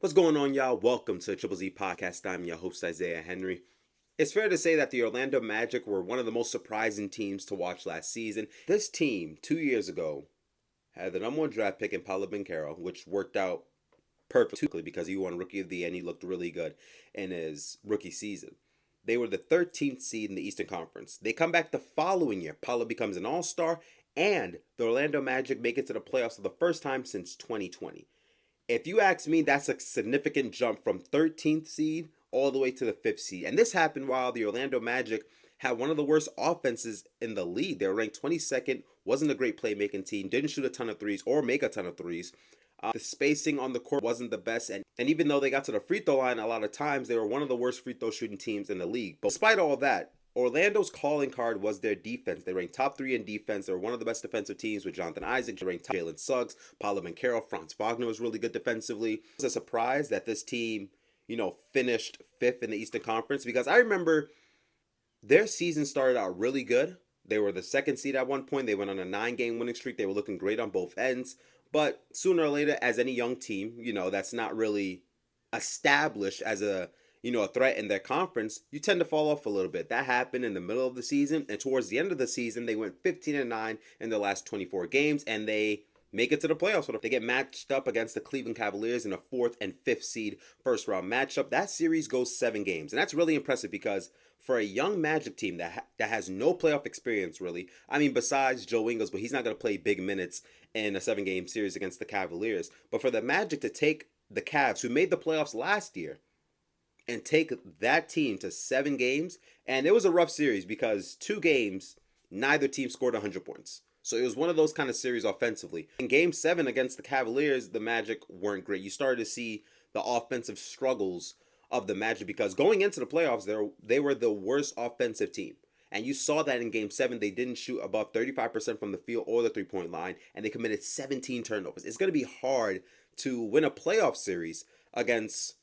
What's going on, y'all? Welcome to the Triple Z Podcast. I'm your host, Isaiah Henry. It's fair to say that the Orlando Magic were one of the most surprising teams to watch last season. This team, 2 years ago, had the number one draft pick in Paolo Banchero, which worked out perfectly because he won Rookie of the Year and he looked really good in his rookie season. They were the 13th seed in the Eastern Conference. They come back the following year. Paolo becomes an all-star, and the Orlando Magic make it to the playoffs for the first time since 2020. If you ask me, that's a significant jump from 13th seed all the way to the 5th seed. And this happened while the Orlando Magic had one of the worst offenses in the league. They were ranked 22nd, wasn't a great playmaking team, didn't shoot a ton of threes or make a ton of threes. The spacing on the court wasn't the best. And even though they got to the free throw line a lot of times, they were one of the worst free throw shooting teams in the league. But despite all that, Orlando's calling card was their defense. They ranked top 3 in defense. They were one of the best defensive teams with Jonathan Isaac. They ranked top Jalen Suggs, Paolo Banchero, Franz Wagner was really good defensively. It was a surprise that this team, finished 5th in the Eastern Conference because I remember their season started out really good. They were the 2nd seed at one point. They went on a 9-game winning streak. They were looking great on both ends. But sooner or later, as any young team, that's not really established as a threat in their conference, you tend to fall off a little bit. That happened in the middle of the season, and towards the end of the season, they went 15-9 in their last 24 games, and they make it to the playoffs. They get matched up against the Cleveland Cavaliers in a 4th and 5th seed first round matchup. That series goes 7 games, and that's really impressive because for a young Magic team that has no playoff experience, really, I mean, besides Joe Ingles, but he's not going to play big minutes in a 7-game series against the Cavaliers. But for the Magic to take the Cavs, who made the playoffs last year, and take that team to 7 games. And it was a rough series because 2 games, neither team scored 100 points. So it was one of those kind of series offensively. In Game 7 against the Cavaliers, the Magic weren't great. You started to see the offensive struggles of the Magic because going into the playoffs, they were the worst offensive team. And you saw that in Game 7, they didn't shoot above 35% from the field or the three-point line, and they committed 17 turnovers. It's going to be hard to win a playoff series against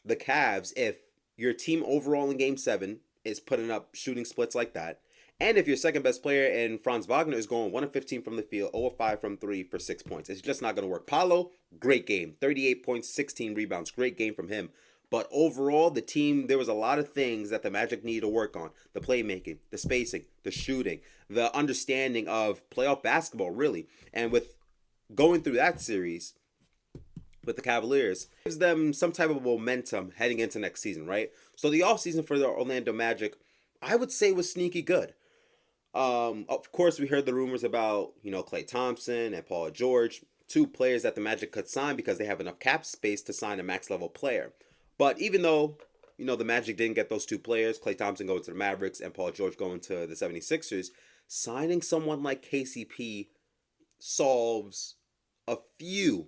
the Cavs if your team overall in Game 7 is putting up shooting splits like that, and if your second best player in Franz Wagner is going 1 of 15 from the field, 0 of 5 from 3 for 6 points. It's just not going to work. Paolo, great game. 38 points, 16 rebounds. Great game from him. But overall, the team, there was a lot of things that the Magic needed to work on. The playmaking, the spacing, the shooting, the understanding of playoff basketball, really. And with going through that series with the Cavaliers, gives them some type of momentum heading into next season, right? So the offseason for the Orlando Magic, I would say, was sneaky good. Of course, we heard the rumors about, Klay Thompson and Paul George, 2 players that the Magic could sign because they have enough cap space to sign a max level player. But even though, the Magic didn't get those 2 players, Klay Thompson going to the Mavericks and Paul George going to the 76ers, signing someone like KCP solves a few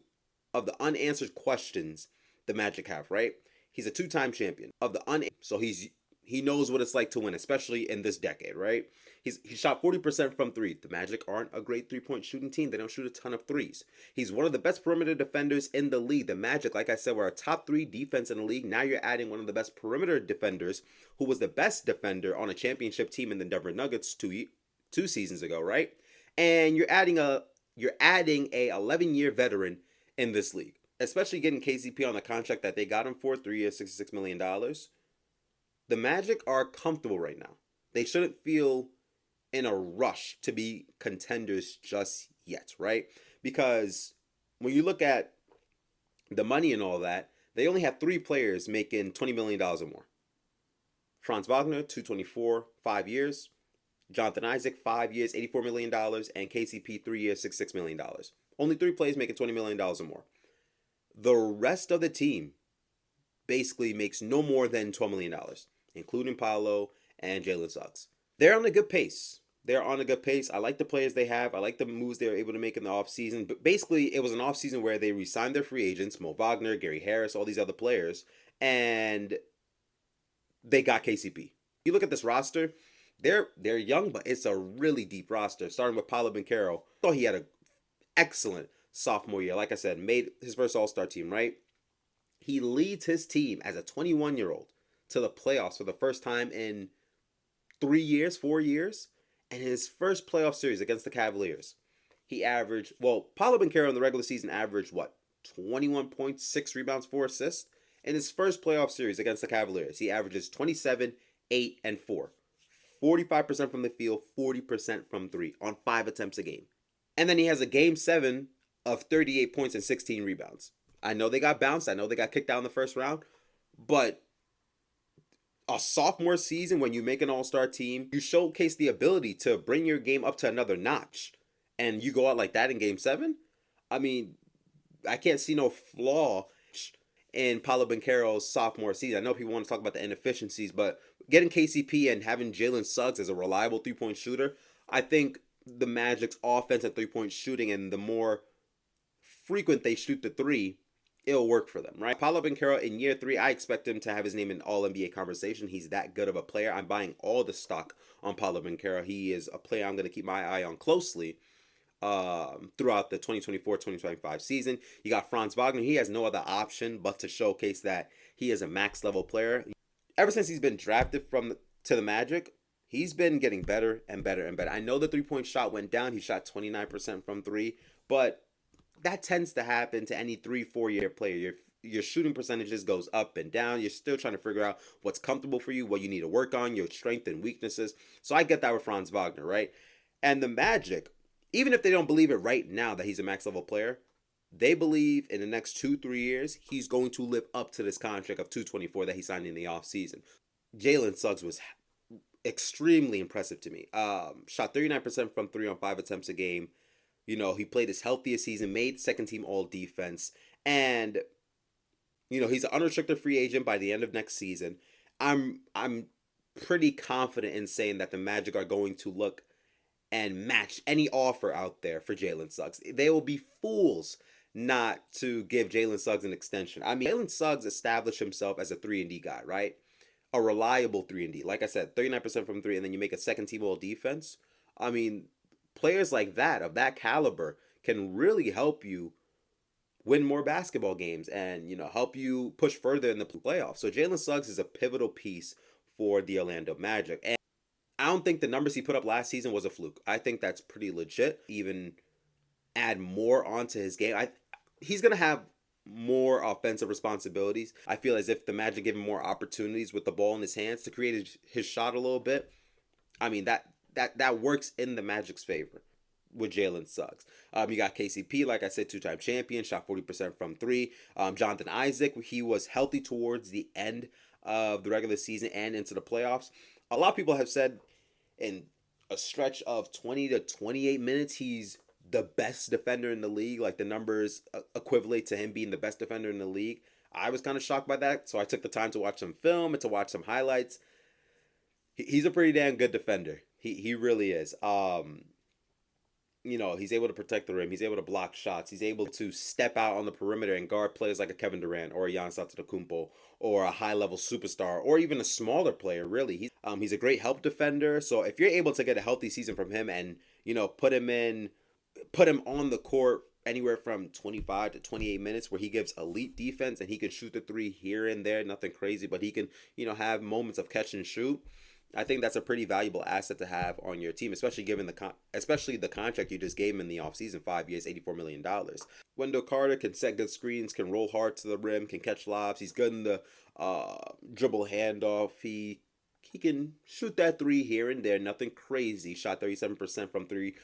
of the unanswered questions the Magic have, right? He's a 2-time champion of the so he knows what it's like to win, especially in this decade, right? He shot 40% from 3. The Magic aren't a great 3-point shooting team. They don't shoot a ton of threes. He's one of the best perimeter defenders in the league. The Magic, like I said, were a top 3 defense in the league. Now you're adding one of the best perimeter defenders, who was the best defender on a championship team in the Denver Nuggets 2 seasons ago, right? And you're adding a 11-year veteran in this league, especially getting KCP on the contract that they got him for, 3 years, $66 million. The Magic are comfortable right now. They shouldn't feel in a rush to be contenders just yet, right? Because when you look at the money and all that, they only have 3 players making $20 million or more. Franz Wagner, $224, 5 years. Jonathan Isaac, 5 years, $84 million. And KCP, 3 years, $66 million. Only 3 players making $20 million or more. The rest of the team basically makes no more than $12 million, including Paolo and Jalen Suggs. They're on a good pace. I like the players they have. I like the moves they were able to make in the offseason. But basically, it was an offseason where they re-signed their free agents, Mo Wagner, Gary Harris, all these other players, and they got KCP. You look at this roster, they're young, but it's a really deep roster, starting with Paolo Banchero. I thought he had an excellent sophomore year. Like I said, made his first All-Star team, right? He leads his team as a 21-year-old to the playoffs for the first time in 4 years. And his first playoff series against the Cavaliers, he averaged, Paolo Banchero in the regular season averaged, 21 points, 6 rebounds, 4 assists. In his first playoff series against the Cavaliers, he averages 27, 8, and 4. 45% from the field, 40% from 3 on 5 attempts a game. And then he has a game 7 of 38 points and 16 rebounds. I know they got bounced. I know they got kicked out in the first round. But a sophomore season, when you make an all-star team, you showcase the ability to bring your game up to another notch. And you go out like that in game 7? I mean, I can't see no flaw in Paolo Banchero's sophomore season. I know people want to talk about the inefficiencies, but getting KCP and having Jalen Suggs as a reliable three-point shooter, I think the Magic's offense and three-point shooting, and the more frequent they shoot the three, it'll work for them, right? Paolo Banchero in year 3, I expect him to have his name in All-NBA conversation. He's that good of a player. I'm buying all the stock on Paolo Banchero. He is a player I'm going to keep my eye on closely throughout the 2024-2025 season. You got Franz Wagner. He has no other option but to showcase that he is a max level player. Ever since he's been drafted to the Magic, he's been getting better and better and better. I know the three-point shot went down. He shot 29% from 3, but that tends to happen to any 3-4 year player. Your shooting percentages goes up and down. You're still trying to figure out what's comfortable for you, what you need to work on, your strengths and weaknesses. So I get that with Franz Wagner, right? And the Magic, even if they don't believe it right now that he's a max level player, they believe in the next 2-3 years he's going to live up to this contract of $224 that he signed in the offseason. Jalen Suggs was extremely impressive to me. Shot 39% from 3 on 5 attempts a game. You know, he played his healthiest season, made second team all defense, and you know, he's an unrestricted free agent by the end of next season. I'm pretty confident in saying that the Magic are going to look and match any offer out there for Jalen Suggs. They will be fools not to give Jalen Suggs an extension. I mean, Jalen Suggs established himself as a 3-and-D guy, right? A reliable 3-and-D. Like I said, 39% from 3, and then you make a second team all defense. I mean, players like that, of that caliber, can really help you win more basketball games and, you know, help you push further in the playoffs. So Jalen Suggs is a pivotal piece for the Orlando Magic. And I don't think the numbers he put up last season was a fluke. I think that's pretty legit. Even add more onto his game. He's going to have more offensive responsibilities. I feel as if the Magic give him more opportunities with the ball in his hands to create his shot a little bit. I mean, that works in the Magic's favor with Jalen Suggs. You got KCP, like I said, 2-time champion, shot 40% from 3. Jonathan Isaac, he was healthy towards the end of the regular season and into the playoffs. A lot of people have said in a stretch of 20 to 28 minutes, he's the best defender in the league. Like, the numbers equivalent to him being the best defender in the league. I was kind of shocked by that, so I took the time to watch some film and to watch some highlights. He's a pretty damn good defender. He really is. You know, he's able to protect the rim. He's able to block shots. He's able to step out on the perimeter and guard players like a Kevin Durant or a Giannis Antetokounmpo or a high-level superstar or even a smaller player, really. He's a great help defender. So if you're able to get a healthy season from him and, you know, put him on the court anywhere from 25 to 28 minutes where he gives elite defense and he can shoot the 3 here and there, nothing crazy, but he can, you know, have moments of catch and shoot. I think that's a pretty valuable asset to have on your team, especially given the contract you just gave him in the offseason, 5 years, $84 million. Wendell Carter can set good screens, can roll hard to the rim, can catch lobs. He's good in the dribble handoff. He can shoot that 3 here and there, nothing crazy. Shot 37% from 3.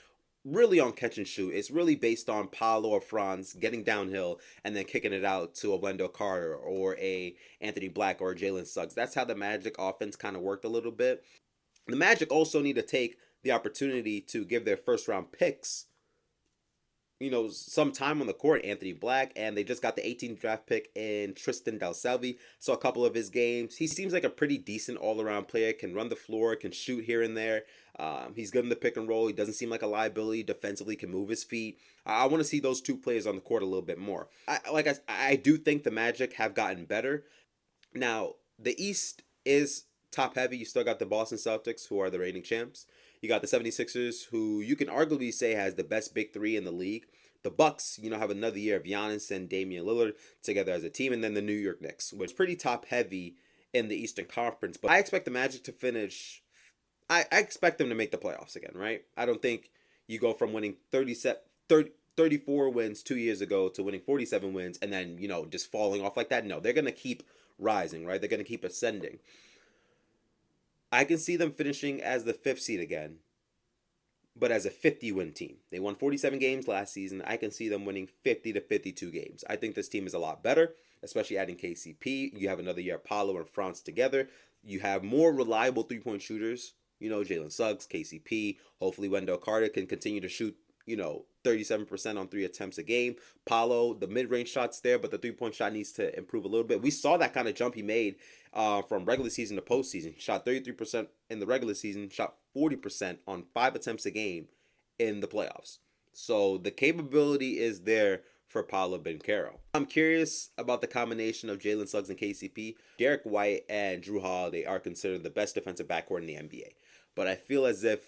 Really on catch and shoot. It's really based on Paolo or Franz getting downhill and then kicking it out to a Wendell Carter or a Anthony Black or a Jalen Suggs. That's how the Magic offense kind of worked a little bit. The Magic also need to take the opportunity to give their first round picks, you know, some time on the court. Anthony Black, and they just got the 18th draft pick in Tristan Dalselvi. Saw a couple of his games. He seems like a pretty decent all-around player, can run the floor, can shoot here and there. He's good in the pick and roll. He doesn't seem like a liability. Defensively, can move his feet. I want to see those two players on the court a little bit more. I do think the Magic have gotten better. Now, the East is top heavy. You still got the Boston Celtics, who are the reigning champs. You got the 76ers, who you can arguably say has the best big 3 in the league. The Bucks, you know, have another year of Giannis and Damian Lillard together as a team. And then the New York Knicks, which is pretty top heavy in the Eastern Conference. But I expect the Magic to finish. I expect them to make the playoffs again, right? I don't think you go from winning 37 34 wins 2 years ago to winning 47 wins and then, just falling off like that. No, they're going to keep rising, right? They're going to keep ascending. I can see them finishing as the 5th seed again, but as a 50-win team. They won 47 games last season. I can see them winning 50 to 52 games. I think this team is a lot better, especially adding KCP. You have another year of Paolo and Franz together. You have more reliable three-point shooters. Jalen Suggs, KCP. Hopefully Wendell Carter can continue to shoot, 37% on 3 attempts a game. Paolo, the mid-range shot's there, but the three-point shot needs to improve a little bit. We saw that kind of jump he made from regular season to postseason. He shot 33% in the regular season, shot 40% on 5 attempts a game in the playoffs. So the capability is there for Paolo Banchero. I'm curious about the combination of Jalen Suggs and KCP. Derek White and Drew Holiday are considered the best defensive backcourt in the NBA. But I feel as if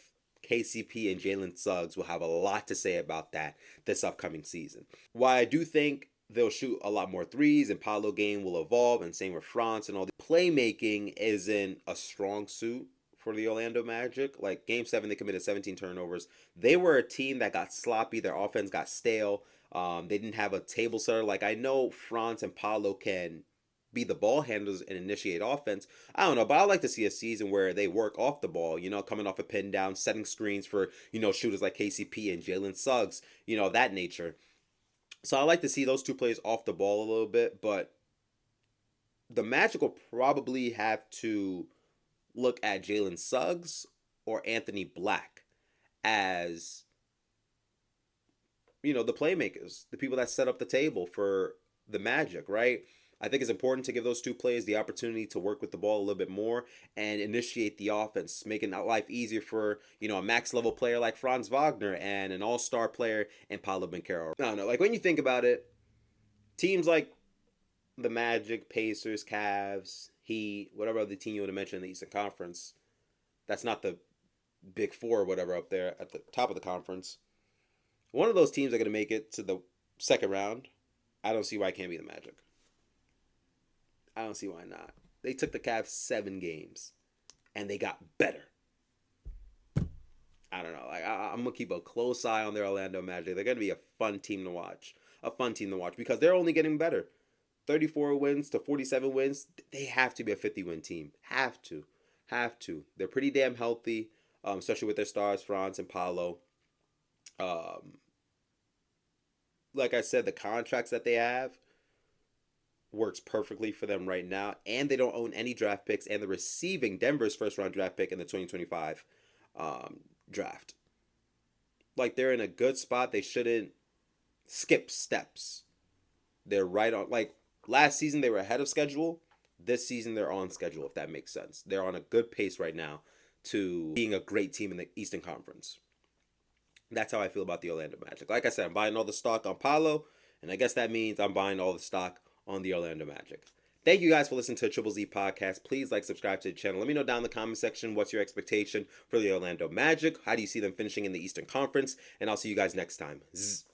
KCP and Jalen Suggs will have a lot to say about that this upcoming season. While I do think they'll shoot a lot more threes and Paolo game will evolve, and same with Franz and all, the playmaking isn't a strong suit for the Orlando Magic. Like Game 7, they committed 17 turnovers. They were a team that got sloppy. Their offense got stale. They didn't have a table setter. Like, I know Franz and Paolo can be the ball handlers and initiate offense. I don't know, but I like to see a season where they work off the ball, coming off a pin down, setting screens for, shooters like KCP and Jalen Suggs, that nature. So I like to see those two players off the ball a little bit, but the Magic will probably have to look at Jalen Suggs or Anthony Black as, the playmakers, the people that set up the table for the Magic, right? I think it's important to give those two players the opportunity to work with the ball a little bit more and initiate the offense, making life easier for, a max level player like Franz Wagner and an all-star player in Paolo Banchero. I don't know, like when you think about it, teams like the Magic, Pacers, Cavs, Heat, whatever other team you want to mention in the Eastern Conference, that's not the Big Four or whatever up there at the top of the conference. One of those teams are going to make it to the second round. I don't see why it can't be the Magic. I don't see why not. They took the Cavs 7 games, and they got better. I don't know. I'm going to keep a close eye on their Orlando Magic. They're going to be a fun team to watch. Because they're only getting better. 34 wins to 47 wins. They have to be a 50-win team. Have to. They're pretty damn healthy, especially with their stars, Franz and Paolo. Like I said, the contracts that they have works perfectly for them right now, and they don't own any draft picks, and they're receiving Denver's first-round draft pick in the 2025 draft. Like, they're in a good spot. They shouldn't skip steps. They're right on. Like, last season, they were ahead of schedule. This season, they're on schedule, if that makes sense. They're on a good pace right now to being a great team in the Eastern Conference. That's how I feel about the Orlando Magic. Like I said, I'm buying all the stock on Paolo, and I guess that means I'm buying all the stock on the Orlando Magic. Thank you guys for listening to Triple Z Podcast. Please subscribe to the channel. Let me know down in the comment section what's your expectation for the Orlando Magic. How do you see them finishing in the Eastern Conference? And I'll see you guys next time. Zzz.